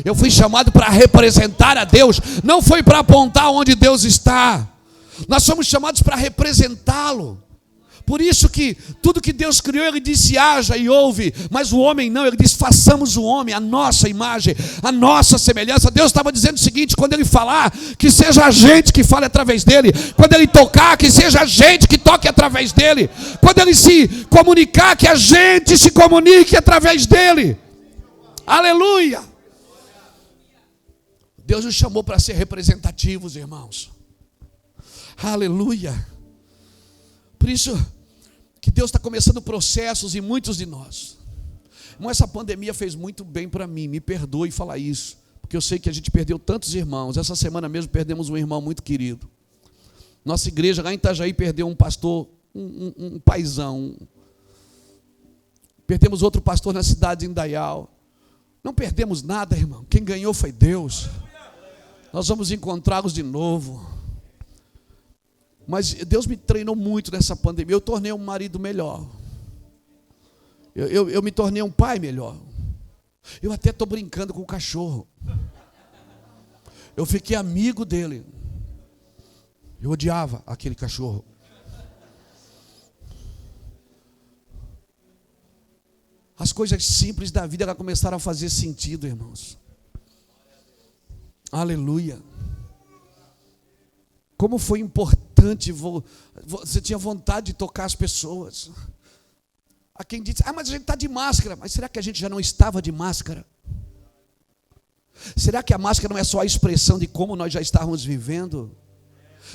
Eu fui chamado para representar a Deus, não foi para apontar onde Deus está. Nós somos chamados para representá-lo. Por isso que tudo que Deus criou, Ele disse haja e ouve, mas o homem não, Ele disse façamos o homem, a nossa imagem, a nossa semelhança. Deus estava dizendo o seguinte: quando Ele falar, que seja a gente que fale através dEle. Quando Ele tocar, que seja a gente que toque através dEle. Quando Ele se comunicar, que a gente se comunique através dEle. Aleluia! Deus nos chamou para ser representativos, irmãos. Aleluia! Por isso que Deus está começando processos em muitos de nós. Mas essa pandemia fez muito bem para mim, me perdoe falar isso, porque eu sei que a gente perdeu tantos irmãos. Essa semana mesmo perdemos um irmão muito querido. Nossa igreja lá em Itajaí perdeu um pastor, um paizão. Perdemos outro pastor na cidade de Indaial. Não perdemos nada, irmão. Quem ganhou foi Deus. Nós vamos encontrá-los de novo. Mas Deus me treinou muito nessa pandemia. Eu tornei um marido melhor. Eu me tornei um pai melhor. Eu até estou brincando com o cachorro. Eu fiquei amigo dele. Eu odiava aquele cachorro. As coisas simples da vida começaram a fazer sentido, irmãos. Aleluia. Como foi importante, você tinha vontade de tocar as pessoas. Há quem disse, mas a gente está de máscara. Mas será que a gente já não estava de máscara? Será que a máscara não é só a expressão de como nós já estávamos vivendo?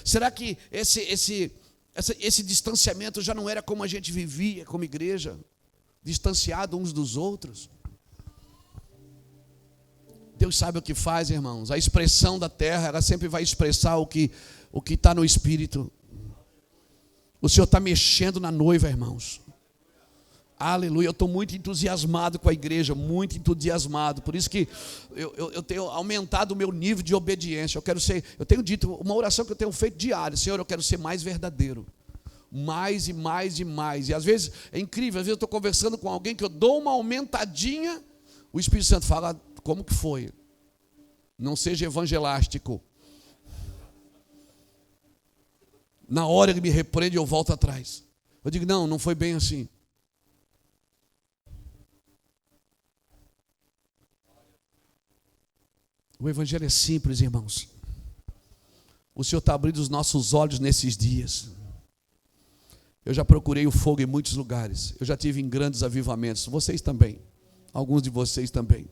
Será que esse distanciamento já não era como a gente vivia como igreja? Distanciado uns dos outros? Deus sabe o que faz, irmãos. A expressão da terra, ela sempre vai expressar o que está no Espírito. O Senhor está mexendo na noiva, irmãos. Aleluia, eu estou muito entusiasmado com a igreja, muito entusiasmado. Por isso que eu tenho aumentado o meu nível de obediência. Eu tenho dito, uma oração que eu tenho feito diária: Senhor, eu quero ser mais verdadeiro. Mais e mais e mais. E às vezes, é incrível, às vezes eu estou conversando com alguém que eu dou uma aumentadinha, o Espírito Santo fala, como que foi? Não seja evangelástico. Na hora ele me repreende, eu volto atrás. Eu digo, não foi bem assim. O evangelho é simples, irmãos. O Senhor está abrindo os nossos olhos nesses dias. Eu já procurei o fogo em muitos lugares. Eu já tive em grandes avivamentos. Vocês também. Alguns de vocês também.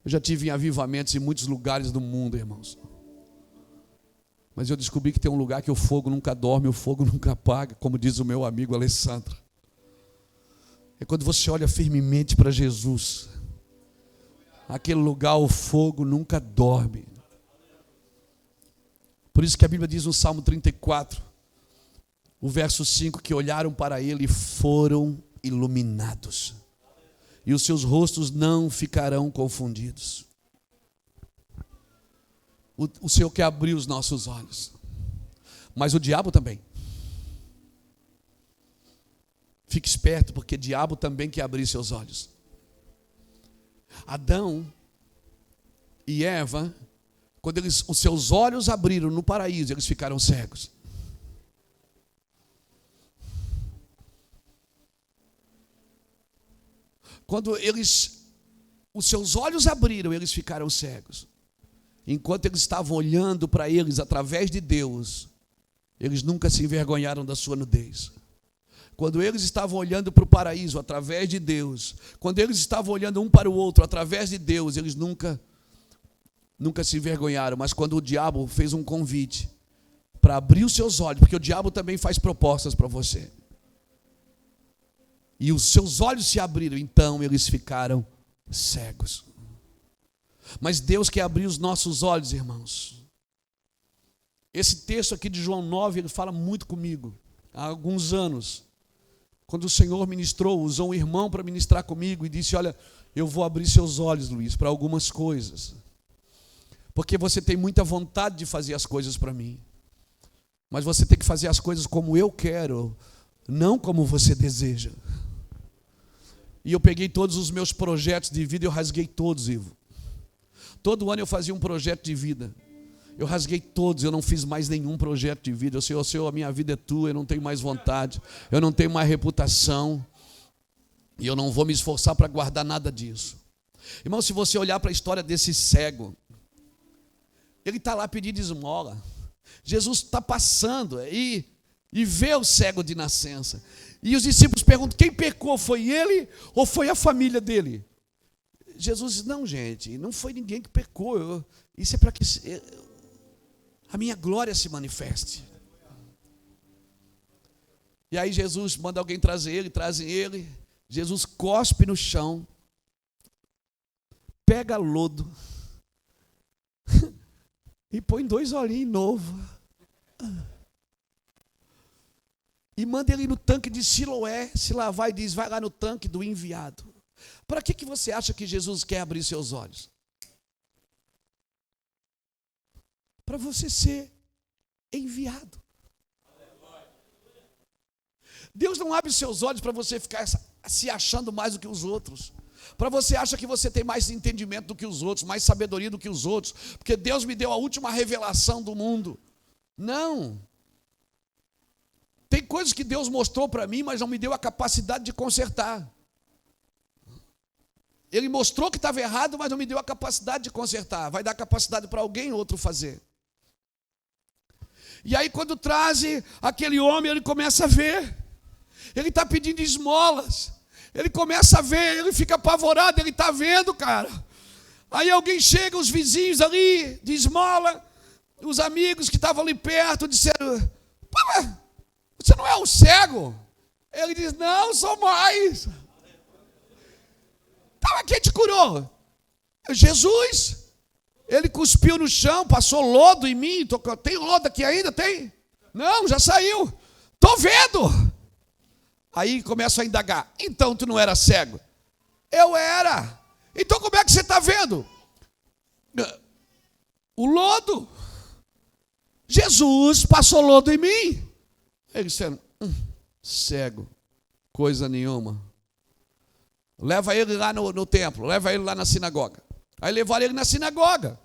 Eu já tive em avivamentos em muitos lugares do mundo, irmãos. Mas eu descobri que tem um lugar que o fogo nunca dorme, o fogo nunca apaga, como diz o meu amigo Alessandro. É quando você olha firmemente para Jesus. Aquele lugar, o fogo nunca dorme. Por isso que a Bíblia diz no Salmo 34, o verso 5, que olharam para ele e foram iluminados. E os seus rostos não ficarão confundidos. O Senhor quer abrir os nossos olhos. Mas o diabo também. Fique esperto, porque o diabo também quer abrir seus olhos. Adão e Eva, quando os seus olhos abriram no paraíso, eles ficaram cegos. Quando os seus olhos abriram, eles ficaram cegos. Enquanto eles estavam olhando para eles através de Deus, eles nunca se envergonharam da sua nudez. Quando eles estavam olhando para o paraíso através de Deus, quando eles estavam olhando um para o outro através de Deus, eles nunca se envergonharam. Mas quando o diabo fez um convite para abrir os seus olhos, porque o diabo também faz propostas para você, e os seus olhos se abriram, então eles ficaram cegos. Mas Deus quer abrir os nossos olhos, irmãos. Esse texto aqui de João 9, ele fala muito comigo. Há alguns anos, quando o Senhor ministrou, usou um irmão para ministrar comigo e disse, olha, eu vou abrir seus olhos, Luiz, para algumas coisas. Porque você tem muita vontade de fazer as coisas para mim. Mas você tem que fazer as coisas como eu quero, não como você deseja. E eu peguei todos os meus projetos de vida e eu rasguei todos, Ivo. Todo ano eu fazia um projeto de vida. Eu rasguei todos, eu não fiz mais nenhum projeto de vida. Eu sei, Senhor, a minha vida é tua, eu não tenho mais vontade, eu não tenho mais reputação. E eu não vou me esforçar para guardar nada disso. Irmão, se você olhar para a história desse cego, ele está lá pedindo esmola. Jesus está passando e vê o cego de nascença. E os discípulos perguntam, quem pecou? Foi ele ou foi a família dele? Jesus diz, não, gente, não foi ninguém que pecou. Isso é para que a minha glória se manifeste. E aí Jesus manda alguém trazer ele, trazem ele. Jesus cospe no chão, pega lodo e põe 2 olhinhos novos e manda ele no tanque de Siloé se lavar e diz, vai lá no tanque do enviado. Para que você acha que Jesus quer abrir seus olhos? Para você ser enviado. Deus não abre seus olhos para você ficar se achando mais do que os outros. Para você achar que você tem mais entendimento do que os outros, mais sabedoria do que os outros, porque Deus me deu a última revelação do mundo. Não. Tem coisas que Deus mostrou para mim, mas não me deu a capacidade de consertar. Ele mostrou que estava errado, mas não me deu a capacidade de consertar. Vai dar capacidade para alguém ou outro fazer. E aí quando trazem aquele homem, ele começa a ver. Ele está pedindo esmolas. Ele começa a ver, ele fica apavorado, ele está vendo, cara. Aí alguém chega, os vizinhos ali, de esmola, os amigos que estavam ali perto, disseram, você não é o cego? Ele diz, não, sou mais. Então, quem te curou? Jesus. Ele cuspiu no chão, passou lodo em mim. Tem lodo aqui ainda? Tem? Não, já saiu. Estou vendo. Aí começa a indagar. Então tu não era cego? Eu era. Então como é que você está vendo? O lodo. Jesus passou lodo em mim. Eles disseram, cego, coisa nenhuma. Leva ele lá no templo, leva ele lá na sinagoga. Aí levaram ele na sinagoga.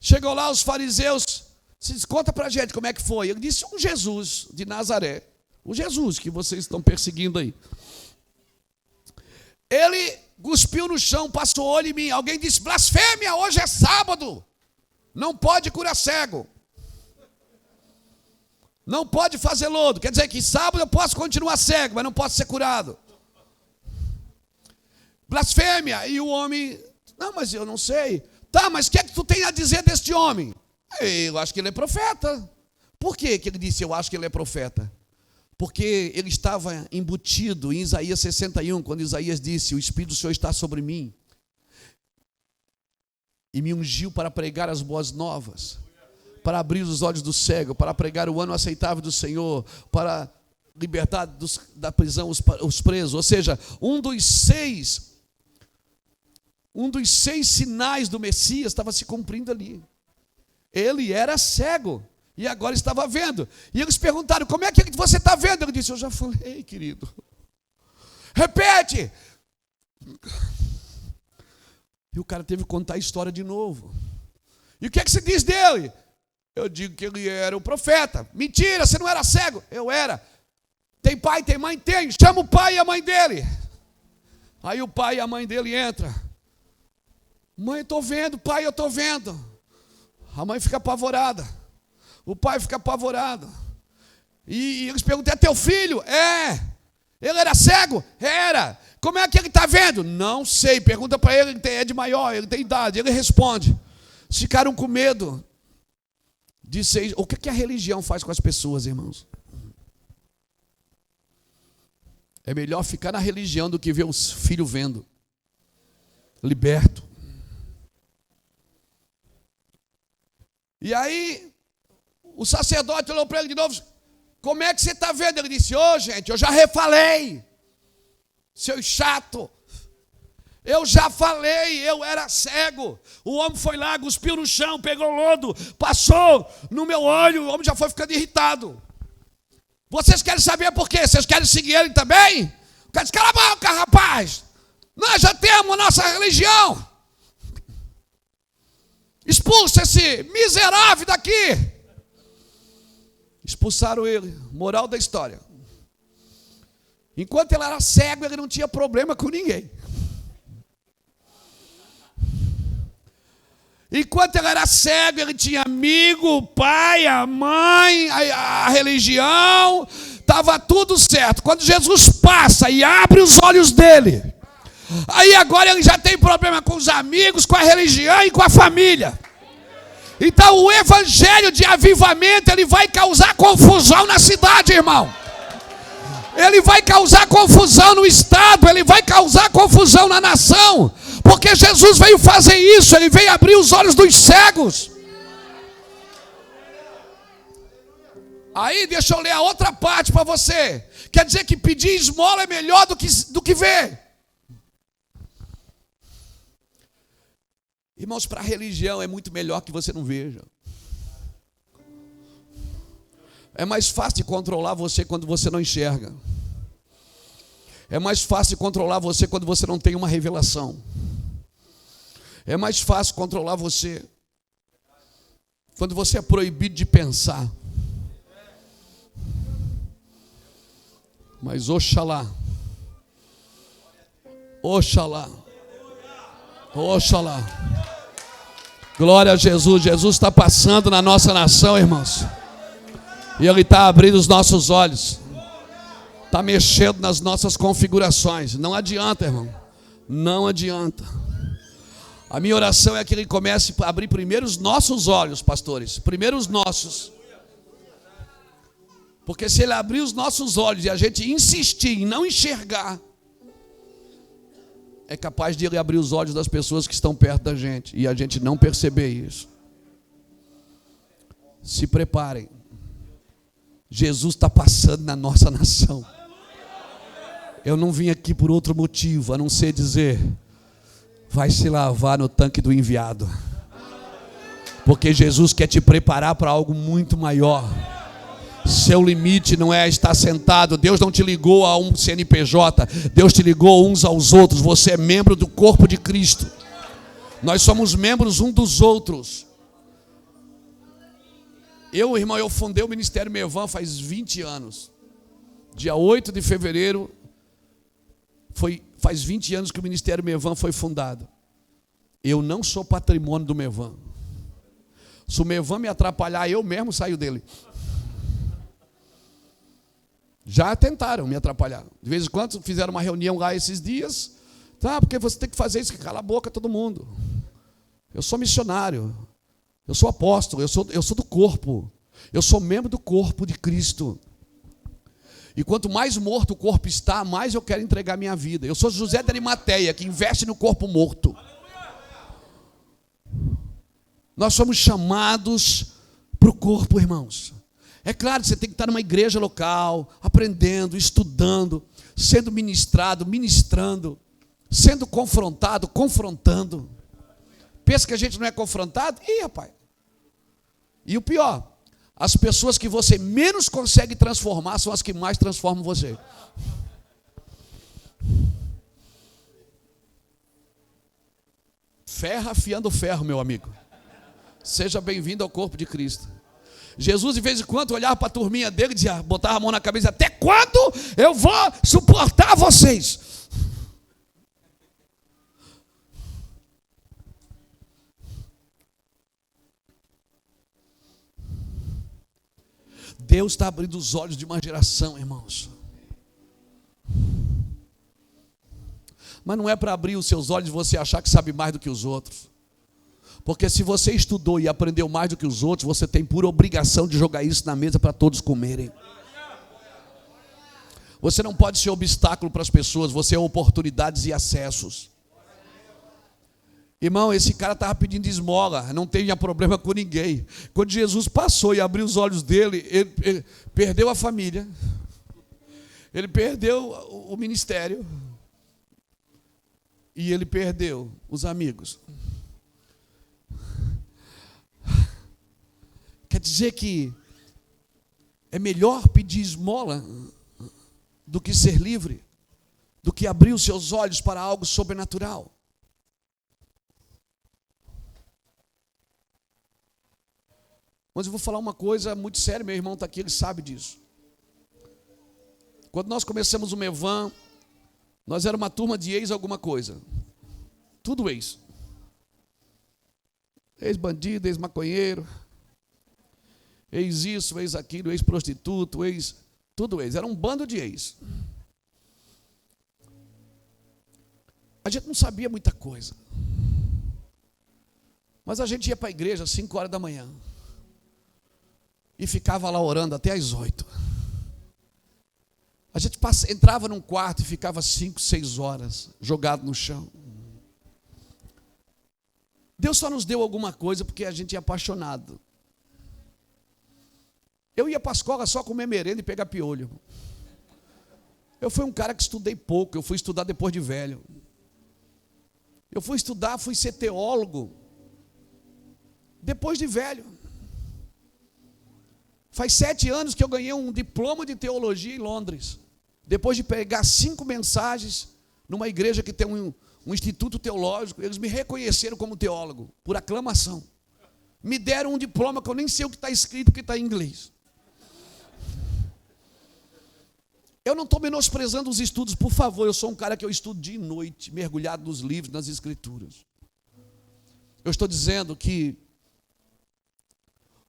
Chegou lá os fariseus, conta pra gente como é que foi. Ele disse, um Jesus de Nazaré. O Jesus que vocês estão perseguindo aí. Ele cuspiu no chão, passou o olho em mim. Alguém disse, blasfêmia, hoje é sábado. Não pode curar cego. Não pode fazer lodo. Quer dizer que sábado eu posso continuar cego, mas não posso ser curado. Blasfêmia. E o homem, não, mas eu não sei. Tá, mas o que é que tu tem a dizer deste homem? Eu acho que ele é profeta. Por que ele disse, eu acho que ele é profeta? Porque ele estava embutido em Isaías 61, quando Isaías disse, o Espírito do Senhor está sobre mim. E me ungiu para pregar as boas novas, para abrir os olhos do cego, para pregar o ano aceitável do Senhor, para libertar da prisão os presos. Ou seja, um dos seis sinais do Messias estava se cumprindo ali. Ele era cego e agora estava vendo. E eles perguntaram, como é que você está vendo? Ele disse, eu já falei, querido. Repete. E o cara teve que contar a história de novo. E o que é que você diz dele? Eu digo que ele era o profeta. Mentira, você não era cego. Eu era. Tem pai, tem mãe? Tem. Chama o pai e a mãe dele. Aí o pai e a mãe dele entram. Mãe, eu estou vendo. Pai, eu estou vendo. A mãe fica apavorada. O pai fica apavorado. E eles perguntam, é teu filho? É. Ele era cego? Era. Como é que ele está vendo? Não sei. Pergunta para ele, ele é de maior, ele tem idade. Ele responde. Ficaram com medo. Disse, o que a religião faz com as pessoas, irmãos? É melhor ficar na religião do que ver os filhos vendo. Liberto. E aí, o sacerdote olhou para ele de novo. Como é que você está vendo? Ele disse, gente, eu já refalei. Seu chato. Eu já falei, eu era cego. O homem foi lá, cuspiu no chão, pegou lodo, passou no meu olho, o homem já foi ficando irritado. Vocês querem saber por quê? Vocês querem seguir ele também? O cara disse, cala a boca, rapaz. Nós já temos nossa religião. expulsa esse miserável daqui. Expulsaram ele. Moral da história: enquanto ele era cego, ele não tinha problema com ninguém. Enquanto ele era cego, ele tinha amigo, o pai, a mãe, a religião, estava tudo certo. Quando Jesus passa e abre os olhos dele, aí agora ele já tem problema com os amigos, com a religião e com a família. Então o evangelho de avivamento, ele vai causar confusão na cidade, irmão. Ele vai causar confusão no estado, ele vai causar confusão na nação. Porque Jesus veio fazer isso, ele veio abrir os olhos dos cegos. Aí deixa eu ler a outra parte para você. Quer dizer que pedir esmola é melhor do que ver. Irmãos, para a religião é muito melhor que você não veja. É mais fácil de controlar você quando você não enxerga. É mais fácil de controlar você quando você não tem uma revelação. É mais fácil controlar você quando você é proibido de pensar. Mas oxalá, oxalá, oxalá. Glória a Jesus. Jesus está passando na nossa nação, irmãos. E Ele está abrindo os nossos olhos. Está mexendo nas nossas configurações. Não adianta, irmão. Não adianta. A minha oração é que Ele comece a abrir primeiro os nossos olhos, pastores. Primeiro os nossos. Porque se Ele abrir os nossos olhos e a gente insistir em não enxergar, é capaz de Ele abrir os olhos das pessoas que estão perto da gente e a gente não perceber isso. Se preparem. Jesus está passando na nossa nação. Eu não vim aqui por outro motivo, a não ser dizer: vai se lavar no tanque do enviado. Porque Jesus quer te preparar para algo muito maior. Seu limite não é estar sentado. Deus não te ligou a um CNPJ. Deus te ligou uns aos outros. Você é membro do corpo de Cristo. Nós somos membros uns dos outros. Irmão, eu fundei o Ministério Mevan faz 20 anos. Dia 8 de fevereiro, faz 20 anos que o Ministério Mevan foi fundado. Eu não sou patrimônio do Mevan. Se o Mevan me atrapalhar, eu mesmo saio dele. Já tentaram me atrapalhar. De vez em quando fizeram uma reunião lá esses dias. Tá, porque você tem que fazer isso, que cala a boca todo mundo. Eu sou missionário. Eu sou apóstolo, eu sou do corpo. Eu sou membro do corpo de Cristo. E quanto mais morto o corpo está, mais eu quero entregar minha vida. Eu sou José de Arimateia, que investe no corpo morto. Nós somos chamados para o corpo, irmãos. É claro que você tem que estar numa igreja local, aprendendo, estudando, sendo ministrado, ministrando, sendo confrontado, confrontando. Pensa que a gente não é confrontado? Ih, rapaz. E o pior, as pessoas que você menos consegue transformar são as que mais transformam você. Ferro afiando ferro, meu amigo. Seja bem-vindo ao corpo de Cristo. Jesus, de vez em quando, olhava para a turminha dele e dizia, botava a mão na cabeça: até quando eu vou suportar vocês? Deus está abrindo os olhos de uma geração, irmãos. Mas não é para abrir os seus olhos e você achar que sabe mais do que os outros. Porque se você estudou e aprendeu mais do que os outros, você tem pura obrigação de jogar isso na mesa para todos comerem. Você não pode ser obstáculo para as pessoas, você é oportunidades e acessos. Irmão, esse cara estava pedindo esmola, não tinha problema com ninguém. Quando Jesus passou e abriu os olhos dele, ele perdeu a família, ele perdeu o ministério e ele perdeu os amigos. Quer dizer que é melhor pedir esmola do que ser livre, do que abrir os seus olhos para algo sobrenatural. Mas eu vou falar uma coisa muito séria, meu irmão está aqui, ele sabe disso. Quando nós começamos o Mevan, nós era uma turma de ex alguma coisa. Tudo ex. Ex-bandido, ex-maconheiro, ex isso, ex aquilo, ex-prostituto, ex... Tudo ex. Era um bando de ex. A gente não sabia muita coisa. Mas a gente ia para a igreja às 5 horas da manhã. E ficava lá orando até às 8. A gente entrava num quarto e ficava 5, 6 horas jogado no chão. Deus só nos deu alguma coisa porque a gente é apaixonado. Eu ia para a escola só comer merenda e pegar piolho. Eu fui um cara que estudei pouco, eu fui estudar depois de velho. Eu fui estudar, fui ser teólogo depois de velho. Faz 7 anos que eu ganhei um diploma de teologia em Londres. Depois de pegar 5 mensagens numa igreja que tem um instituto teológico, eles me reconheceram como teólogo, por aclamação. Me deram um diploma que eu nem sei o que está escrito, porque está em inglês. Eu não estou menosprezando os estudos, por favor, eu sou um cara que eu estudo dia e noite, mergulhado nos livros, nas escrituras. Eu estou dizendo que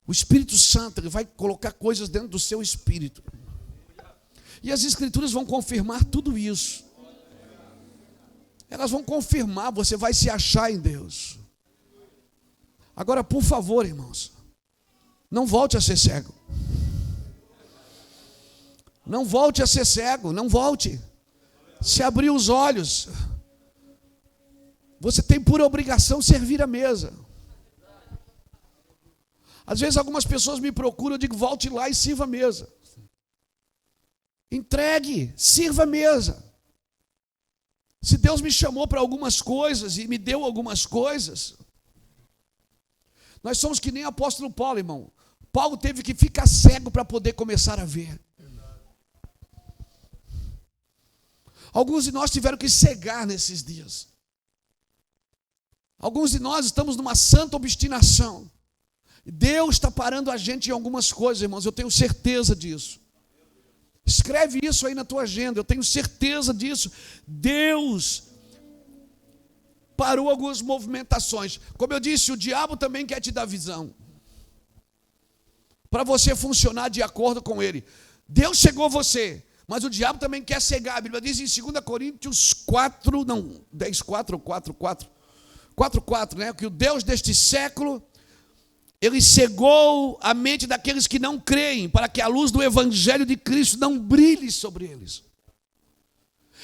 o Espírito Santo, ele vai colocar coisas dentro do seu espírito. E as escrituras vão confirmar tudo isso. Elas vão confirmar, você vai se achar em Deus. Agora, por favor, irmãos, não volte a ser cego. Não volte a ser cego, não volte. Se abrir os olhos, você tem por obrigação servir a mesa. Às vezes algumas pessoas me procuram, eu digo, volte lá e sirva a mesa. Entregue, sirva a mesa. Se Deus me chamou para algumas coisas e me deu algumas coisas, nós somos que nem o apóstolo Paulo, irmão. Paulo teve que ficar cego para poder começar a ver. Alguns de nós tiveram que cegar nesses dias. Alguns de nós estamos numa santa obstinação. Deus está parando a gente em algumas coisas, irmãos, eu tenho certeza disso. Escreve isso aí na tua agenda, eu tenho certeza disso. Deus parou algumas movimentações. Como eu disse, o diabo também quer te dar visão, para você funcionar de acordo com ele. Deus chegou a você, mas o diabo também quer cegar. A Bíblia diz em 2 Coríntios 4, não, 10, 4 ou 4, né? Que o Deus deste século, ele cegou a mente daqueles que não creem, para que a luz do Evangelho de Cristo não brilhe sobre eles.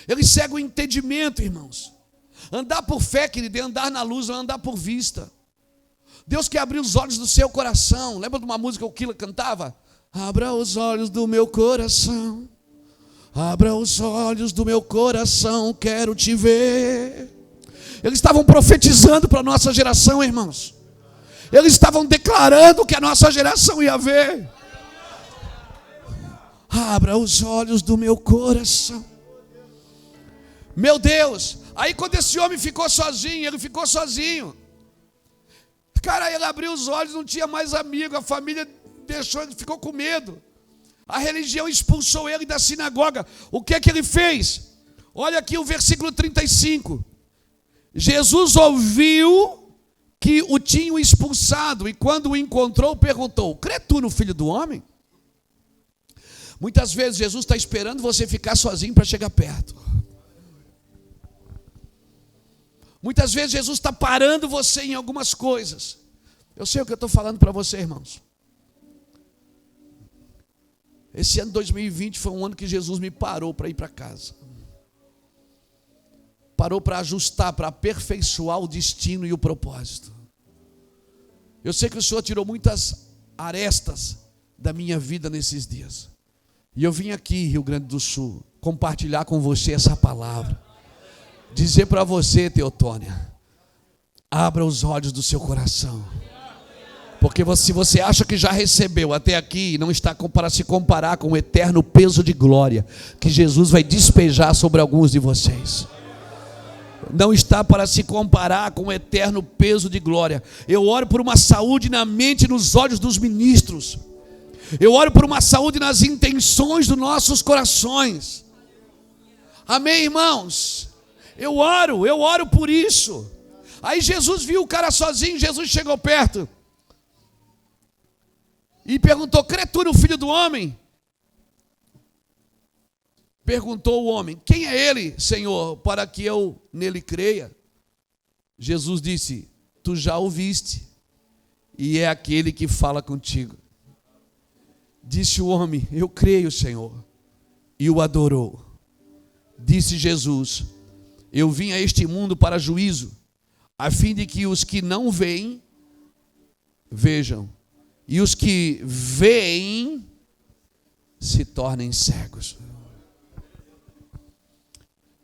Ele cega o entendimento, irmãos. Andar por fé, querido, é andar na luz, não é andar por vista. Deus quer abrir os olhos do seu coração. Lembra de uma música que o Kila cantava? Abra os olhos do meu coração. Abra os olhos do meu coração, quero te ver. Eles estavam profetizando para a nossa geração, irmãos. Eles estavam declarando que a nossa geração ia ver. Abra os olhos do meu coração. Meu Deus. Aí quando esse homem ficou sozinho, ele ficou sozinho. Cara, ele abriu os olhos, não tinha mais amigo. A família deixou, ele ficou com medo. A religião expulsou ele da sinagoga. O que é que ele fez? Olha aqui o versículo 35. Jesus ouviu que o tinham expulsado, e quando o encontrou, perguntou: crê tu no Filho do Homem? Muitas vezes Jesus está esperando você ficar sozinho para chegar perto. Muitas vezes Jesus está parando você em algumas coisas. Eu sei o que eu estou falando para você, irmãos. Esse ano 2020 foi um ano que Jesus me parou para ir para casa. Parou para ajustar, para aperfeiçoar o destino e o propósito. Eu sei que o Senhor tirou muitas arestas da minha vida nesses dias. E eu vim aqui, Rio Grande do Sul, compartilhar com você essa palavra. Dizer para você, Teotônia, abra os olhos do seu coração. Porque se você acha que já recebeu até aqui, não está para se comparar com o eterno peso de glória que Jesus vai despejar sobre alguns de vocês. não está para se comparar com o eterno peso de glória. Eu oro por uma saúde na mente e nos olhos dos ministros. Eu oro por uma saúde nas intenções dos nossos corações. Amém, irmãos? Eu oro por isso. Aí Jesus viu o cara sozinho, Jesus chegou perto e perguntou: crê tu no Filho do Homem? Perguntou o homem: quem é ele, Senhor, para que eu nele creia? Jesus disse: tu já o viste, e é aquele que fala contigo. Disse o homem: eu creio, Senhor, e o adorou. Disse Jesus: eu vim a este mundo para juízo, a fim de que os que não veem, vejam, e os que veem, se tornem cegos.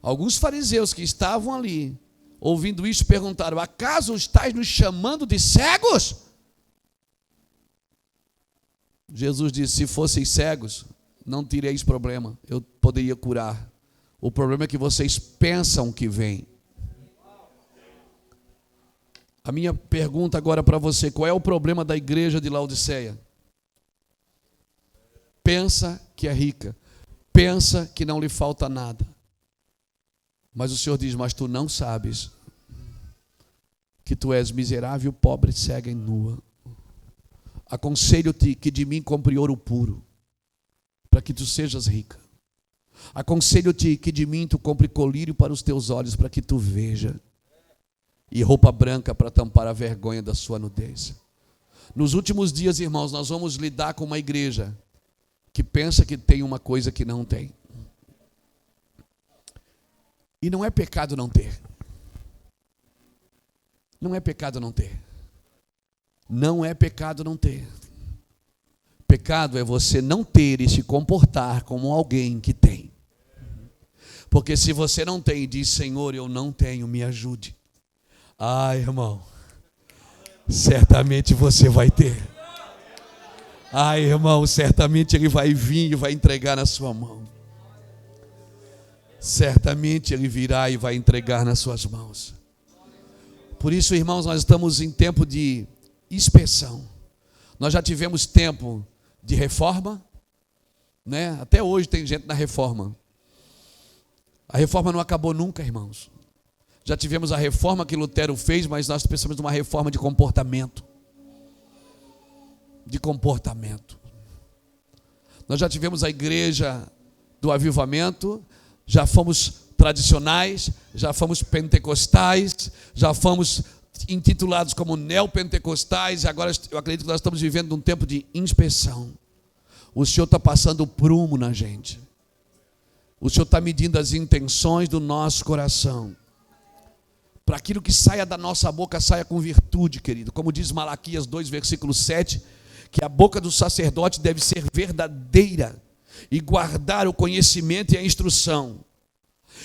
Alguns fariseus que estavam ali, ouvindo isso, perguntaram: acaso estás nos chamando de cegos? Jesus disse: se fosseis cegos, não teríeis problema, eu poderia curar. O problema é que vocês pensam que vem. A minha pergunta agora para você: qual é o problema da igreja de Laodiceia? Pensa que é rica, pensa que não lhe falta nada. Mas o Senhor diz: mas tu não sabes que tu és miserável, pobre, cega e nua. Aconselho-te que de mim compre ouro puro, para que tu sejas rica. Aconselho-te que de mim tu compre colírio para os teus olhos, para que tu veja, e roupa branca para tampar a vergonha da sua nudez. Nos últimos dias, irmãos, nós vamos lidar com uma igreja que pensa que tem uma coisa que não tem. E não é pecado não ter. Não é pecado não ter. Não é pecado não ter. Pecado é você não ter e se comportar como alguém que tem. Porque se você não tem e diz: Senhor, eu não tenho, me ajude. Ah, irmão, certamente você vai ter. Ah, irmão, certamente Ele vai vir e vai entregar na sua mão. Certamente Ele virá e vai entregar nas suas mãos. Por isso, irmãos, nós estamos em tempo de inspeção. Nós já tivemos tempo de reforma, né? Até hoje tem gente na reforma. A reforma não acabou nunca, irmãos. Já tivemos a reforma que Lutero fez, mas nós precisamos de uma reforma de comportamento. De comportamento. Nós já tivemos a igreja do avivamento, já fomos tradicionais, já fomos pentecostais, já fomos intitulados como neopentecostais, e agora eu acredito que nós estamos vivendo um tempo de inspeção. O Senhor está passando o prumo na gente. O Senhor está medindo as intenções do nosso coração. Para aquilo que saia da nossa boca, saia com virtude, querido. Como diz Malaquias 2, versículo 7, que a boca do sacerdote deve ser verdadeira e guardar o conhecimento e a instrução.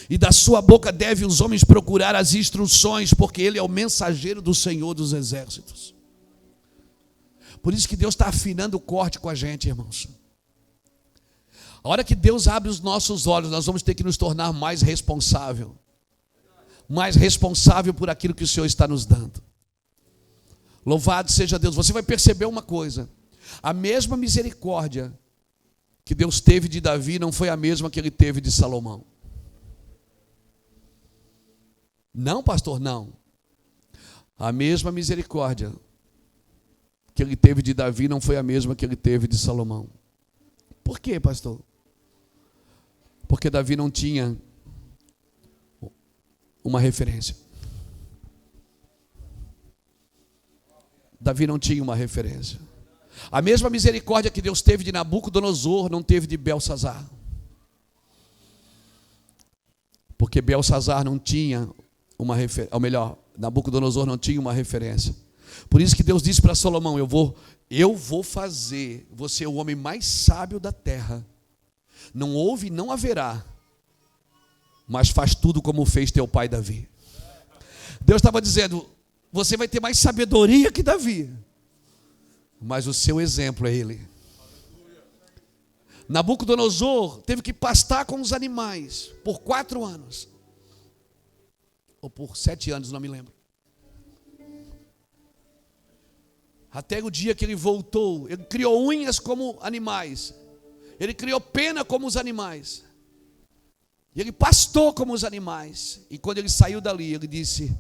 E da sua boca devem os homens procurar as instruções, porque ele é o mensageiro do Senhor dos exércitos. Por isso que Deus está afinando o corte com a gente, irmãos. A hora que Deus abre os nossos olhos, nós vamos ter que nos tornar mais responsável. Mais responsável por aquilo que o Senhor está nos dando. Louvado seja Deus. Você vai perceber uma coisa: a mesma misericórdia que Deus teve de Davi não foi a mesma que Ele teve de Salomão. Não, pastor, não. A mesma misericórdia que Ele teve de Davi não foi a mesma que Ele teve de Salomão. Por quê, pastor? Porque Davi não tinha uma referência. Davi não tinha uma referência. A mesma misericórdia que Deus teve de Nabucodonosor não teve de Belsazar. Porque Belsazar não tinha uma referência, ou melhor, Nabucodonosor não tinha uma referência. Por isso que Deus disse para Salomão: eu vou fazer você o homem mais sábio da terra. Não houve e não haverá, mas faz tudo como fez teu pai Davi. Deus estava dizendo: você vai ter mais sabedoria que Davi, mas o seu exemplo é ele. Nabucodonosor teve que pastar com os animais por 4 anos. ou por 7 anos, não me lembro. Até o dia que ele voltou, ele criou unhas como animais, ele criou pena como os animais, e ele pastou como os animais. E quando ele saiu dali, ele disse: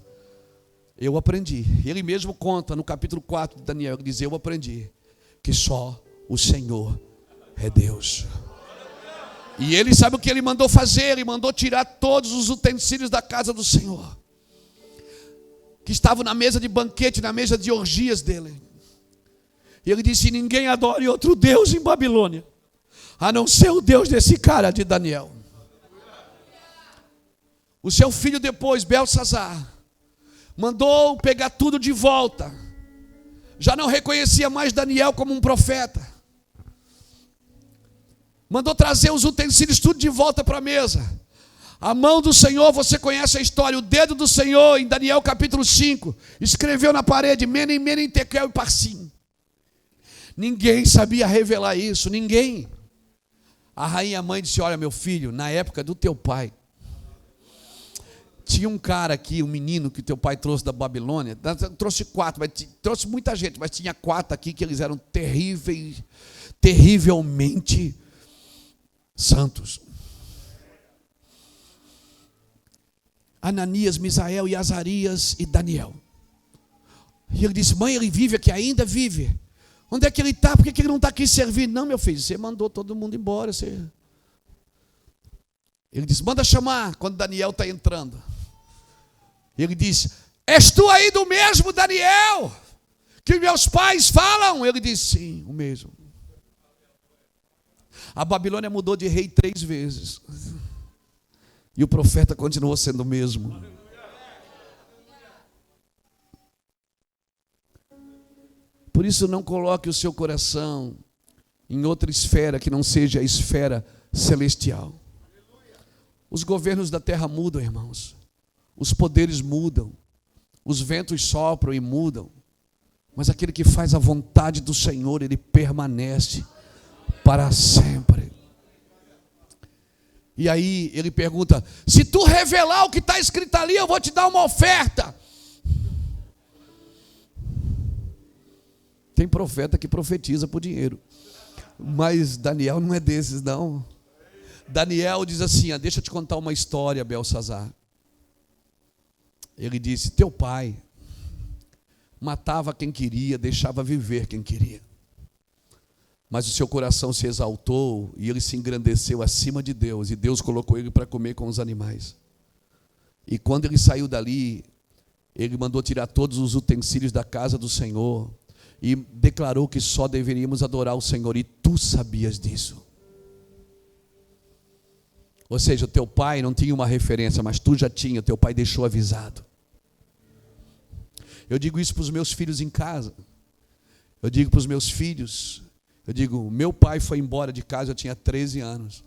eu aprendi. Ele mesmo conta no capítulo 4 de Daniel, ele diz: eu aprendi que só o Senhor é Deus. E ele sabe o que ele mandou fazer? Ele mandou tirar todos os utensílios da casa do Senhor, que estavam na mesa de banquete, na mesa de orgias dele. E ele disse: ninguém adore outro Deus em Babilônia, a não ser o Deus desse cara de Daniel. O seu filho depois, Belsassar, mandou pegar tudo de volta. Já não reconhecia mais Daniel como um profeta. Mandou trazer os utensílios tudo de volta para a mesa. A mão do Senhor, você conhece a história. O dedo do Senhor, em Daniel capítulo 5, escreveu na parede: Menem, Menem, Tekel e Parsim. Ninguém sabia revelar isso, ninguém. A rainha mãe disse: olha, meu filho, na época do teu pai, tinha um cara aqui, um menino que teu pai trouxe da Babilônia. Trouxe 4, mas trouxe muita gente, mas tinha 4 aqui que eles eram terrivelmente santos. Ananias, Misael e Azarias e Daniel. E ele disse: mãe, ele vive aqui, ainda vive. Onde é que ele está? Por que ele não está aqui servindo? Não, meu filho, você mandou todo mundo embora. Ele disse: manda chamar. Quando Daniel está entrando, ele disse: és tu aí do mesmo Daniel que meus pais falam? Ele disse: sim, o mesmo. A Babilônia mudou de rei 3 vezes, e o profeta continuou sendo o mesmo. Por isso, não coloque o seu coração em outra esfera que não seja a esfera celestial. Os governos da terra mudam, irmãos. Os poderes mudam. Os ventos sopram e mudam. Mas aquele que faz a vontade do Senhor, ele permanece para sempre. E aí ele pergunta: se tu revelar o que está escrito ali, eu vou te dar uma oferta. Tem profeta que profetiza por dinheiro, mas Daniel não é desses, não. Daniel diz assim: deixa eu te contar uma história, Belsassar. Ele disse: teu pai matava quem queria, deixava viver quem queria. Mas o seu coração se exaltou e ele se engrandeceu acima de Deus, e Deus colocou ele para comer com os animais. E quando ele saiu dali, ele mandou tirar todos os utensílios da casa do Senhor e declarou que só deveríamos adorar o Senhor, e tu sabias disso. Ou seja, o teu pai não tinha uma referência, mas tu já tinha, o teu pai deixou avisado. Eu digo isso para os meus filhos em casa. Eu digo para os meus filhos, eu digo: meu pai foi embora de casa, eu tinha 13 anos.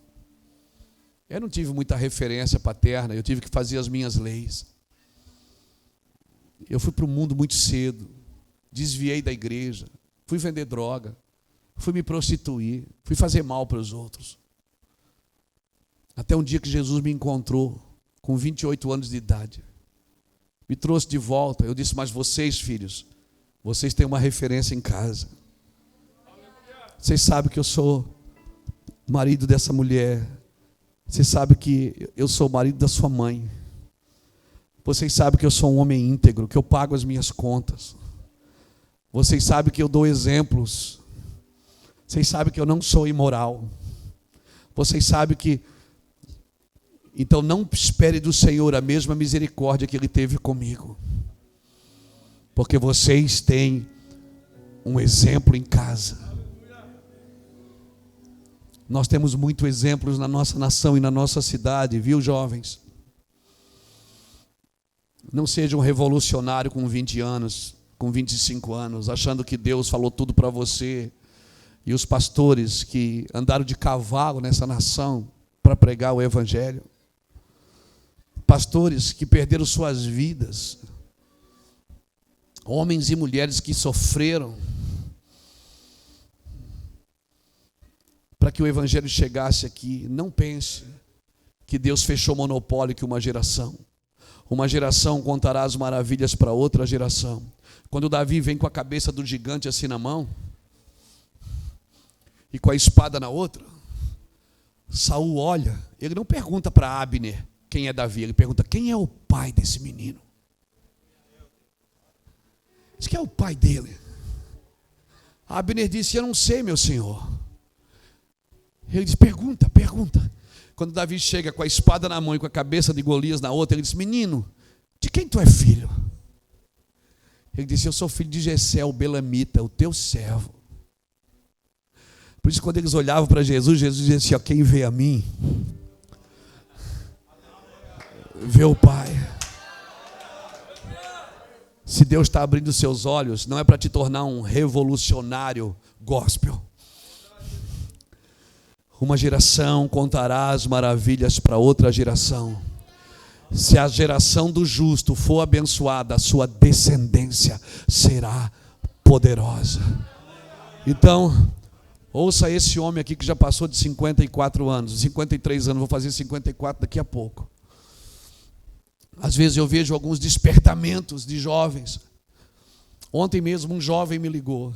Eu não tive muita referência paterna, eu tive que fazer as minhas leis. Eu fui para o mundo muito cedo, desviei da igreja, fui vender droga, fui me prostituir, fui fazer mal para os outros. Até um dia que Jesus me encontrou, com 28 anos de idade, me trouxe de volta. Eu disse: mas vocês, filhos, vocês têm uma referência em casa. Vocês sabem que eu sou marido dessa mulher. Vocês sabem que eu sou marido da sua mãe. Vocês sabem que eu sou um homem íntegro, que eu pago as minhas contas. Vocês sabem que eu dou exemplos. Vocês sabem que eu não sou imoral. Vocês sabem que... Então não espere do Senhor a mesma misericórdia que Ele teve comigo. Porque vocês têm um exemplo em casa. Nós temos muitos exemplos na nossa nação e na nossa cidade, viu, jovens? Não seja um revolucionário com 20 anos, com 25 anos, achando que Deus falou tudo para você. E os pastores que andaram de cavalo nessa nação para pregar o evangelho. Pastores que perderam suas vidas. Homens e mulheres que sofreram para que o evangelho chegasse aqui. Não pense que Deus fechou monopólio com uma geração. Uma geração contará as maravilhas para outra geração. Quando Davi vem com a cabeça do gigante assim na mão e com a espada na outra, Saul olha, ele não pergunta para Abner quem é Davi, ele pergunta quem é o pai desse menino. Diz que é o pai dele. Abner disse: eu não sei, meu senhor. Ele diz: pergunta. Quando Davi chega com a espada na mão e com a cabeça de Golias na outra, ele diz: menino, de quem tu é filho? Ele disse: eu sou filho de Jessé, o belamita, o teu servo. Por isso, quando eles olhavam para Jesus, Jesus dizia assim: ó, quem vê a mim, vê o Pai. Se Deus está abrindo seus olhos, não é para te tornar um revolucionário gospel. Uma geração contará as maravilhas para outra geração. Se a geração do justo for abençoada, a sua descendência será poderosa. Então, ouça esse homem aqui que já passou de 54 anos, 53 anos, vou fazer 54 daqui a pouco. Às vezes eu vejo alguns despertamentos de jovens. Ontem mesmo um jovem me ligou.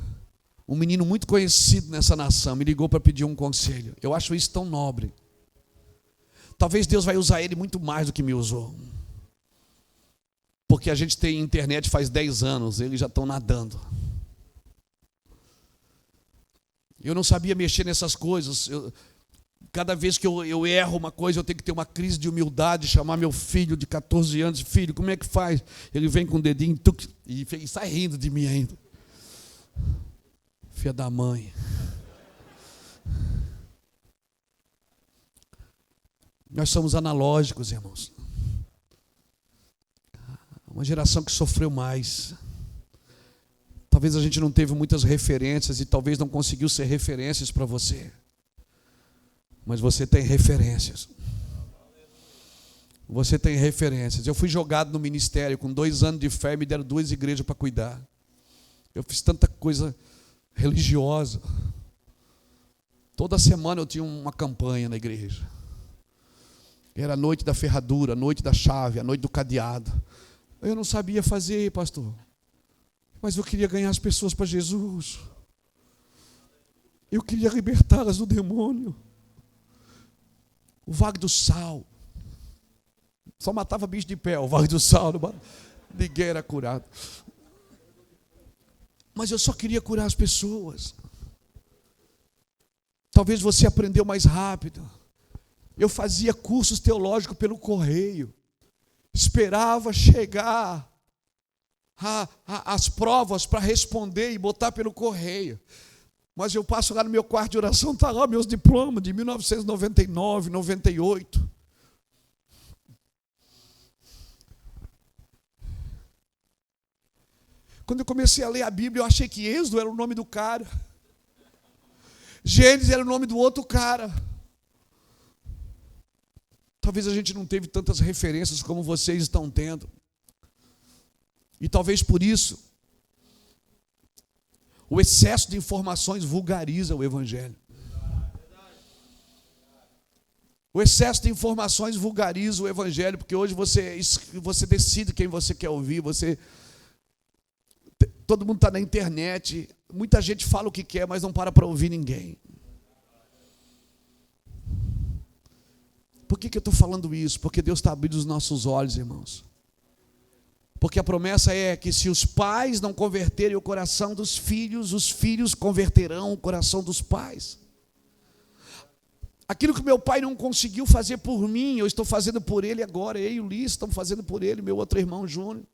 Um menino muito conhecido nessa nação me ligou para pedir um conselho. Eu acho isso tão nobre. Talvez Deus vai usar ele muito mais do que me usou. Porque a gente tem internet faz 10 anos, eles já estão nadando. Eu não sabia mexer nessas coisas. Cada vez que eu erro uma coisa, eu tenho que ter uma crise de humildade, chamar meu filho de 14 anos, filho, como é que faz? Ele vem com o dedinho e sai rindo de mim ainda. Filha da mãe. Nós somos analógicos, irmãos. Uma geração que sofreu mais. Talvez a gente não teve muitas referências e talvez não conseguiu ser referências para você. Mas você tem referências. Você tem referências. Eu fui jogado no ministério com 2 anos de fé e me deram 2 igrejas para cuidar. Eu fiz tanta coisa religiosa. Toda semana eu tinha uma campanha na igreja. Era a noite da ferradura, a noite da chave, a noite do cadeado. Eu não sabia fazer, pastor. Mas eu queria ganhar as pessoas para Jesus. Eu queria libertá-las do demônio. O Vale do Sal. Só matava bicho de pé, o Vale do Sal. Ninguém era curado. Mas eu só queria curar as pessoas. Talvez você aprendeu mais rápido. Eu fazia cursos teológicos pelo correio. Esperava chegar as provas para responder e botar pelo correio. Mas eu passo lá no meu quarto de oração, está lá meus diplomas de 1999, 98. Quando eu comecei a ler a Bíblia, eu achei que Êxodo era o nome do cara. Gênesis era o nome do outro cara. Talvez a gente não teve tantas referências como vocês estão tendo. E talvez por isso, o excesso de informações vulgariza o Evangelho. O excesso de informações vulgariza o Evangelho, porque hoje você decide quem você quer ouvir, todo mundo está na internet, muita gente fala o que quer, mas não para ouvir ninguém. Por que eu estou falando isso? Porque Deus está abrindo os nossos olhos, irmãos. Porque a promessa é que se os pais não converterem o coração dos filhos, os filhos converterão o coração dos pais. Aquilo que meu pai não conseguiu fazer por mim, eu estou fazendo por ele agora. Eu e o Ulisses estamos fazendo por ele, meu outro irmão Júnior.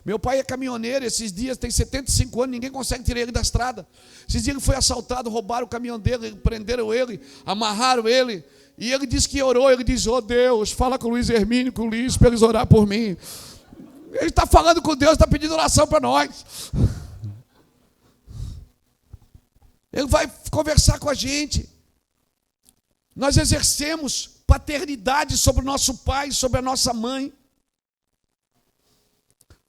Meu pai é caminhoneiro, esses dias tem 75 anos, ninguém consegue tirar ele da estrada. Esses dias ele foi assaltado, roubaram o caminhão dele, prenderam ele, amarraram ele. E ele disse que orou, ele diz: oh Deus, fala com o Luiz Hermínio, com o Luiz, para eles orar por mim. Ele está falando com Deus, está pedindo oração para nós. Ele vai conversar com a gente. Nós exercemos paternidade sobre o nosso pai, sobre a nossa mãe.